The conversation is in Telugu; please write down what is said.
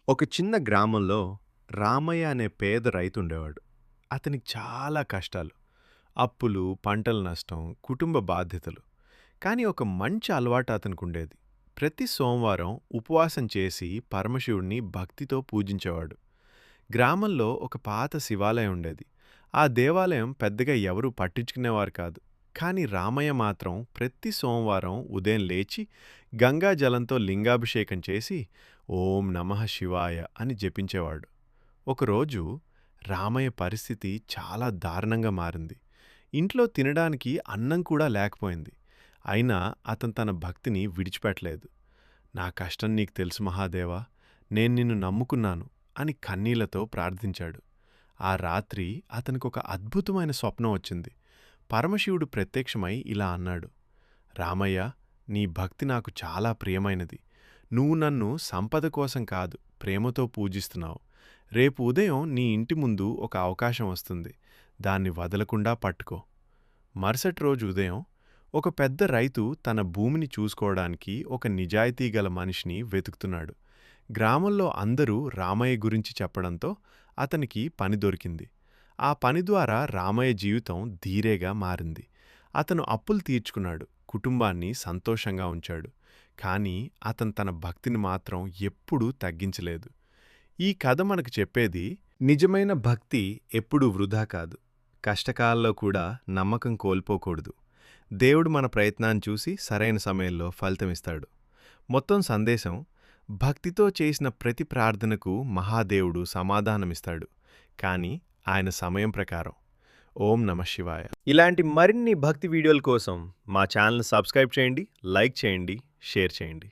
ఒక చిన్న గ్రామంలో రామయ్య అనే పేద రైతుండేవాడు. అతనికి చాలా కష్టాలు. అప్పులు, పంటల నష్టం, కుటుంబ బాధ్యతలు. కానీ ఒక మంచి అలవాటు అతనికుండేది. ప్రతి సోమవారం ఉపవాసం చేసి పరమశివుణ్ణి భక్తితో పూజించేవాడు. గ్రామంలో ఒక పాత శివాలయం ఉండేది. ఆ దేవాలయం పెద్దగా ఎవరూ పట్టించుకునేవారు కాదు. కానీ రామయ్య మాత్రం ప్రతి సోమవారం ఉదయం లేచి గంగా జలంతో లింగాభిషేకం చేసి ఓం నమః శివాయ అని జపించేవాడు. ఒకరోజు రామయ్య పరిస్థితి చాలా దారుణంగా మారింది. ఇంట్లో తినడానికి అన్నం కూడా లేకపోయింది. అయినా అతను తన భక్తిని విడిచిపెట్టలేదు. నా కష్టం నీకు తెలుసు మహాదేవా, నేను నిన్ను నమ్ముకున్నాను అని కన్నీళ్లతో ప్రార్థించాడు. ఆ రాత్రి అతనికొక అద్భుతమైన స్వప్నం వచ్చింది. పరమశివుడు ప్రత్యక్షమై ఇలా అన్నాడు: రామయ్య, నీ భక్తి నాకు చాలా ప్రియమైనది. నువ్వు నన్ను సంపద కోసం కాదు, ప్రేమతో పూజిస్తున్నావు. రేపు ఉదయం నీ ఇంటి ముందు ఒక అవకాశం వస్తుంది. దాన్ని వదలకుండా పట్టుకో. మరుసటి రోజు ఉదయం ఒక పెద్ద రైతు తన భూమిని చూసుకోవడానికి ఒక నిజాయితీగల మనిషిని వెతుకుతున్నాడు. గ్రామంలో అందరూ రామయ్య గురించి చెప్పడంతో అతనికి పని దొరికింది. ఆ పని ద్వారా రామయ్య జీవితం ధీరేగా మారింది. అతను అప్పులు తీర్చుకున్నాడు, కుటుంబాన్ని సంతోషంగా ఉంచాడు. కానీ అతను తన భక్తిని మాత్రం ఎప్పుడూ తగ్గించలేదు. ఈ కథ మనకు చెప్పేది, నిజమైన భక్తి ఎప్పుడూ వృధా కాదు. కష్టకాలంలో కూడా నమ్మకం కోల్పోకూడదు. దేవుడు మన ప్రయత్నాన్ని చూసి సరైన సమయంలో ఫలితమిస్తాడు. మొత్తం సందేశం: భక్తితో చేసిన ప్రతి ప్రార్థనకు మహాదేవుడు సమాధానమిస్తాడు. కానీ ఆయన సమయం ప్రకారం. ఓం నమః శివాయ. ఇలాంటి మరిన్ని భక్తి వీడియోల కోసం మా ఛానల్ని సబ్స్క్రైబ్ చేయండి, లైక్ చేయండి, షేర్ చేయండి.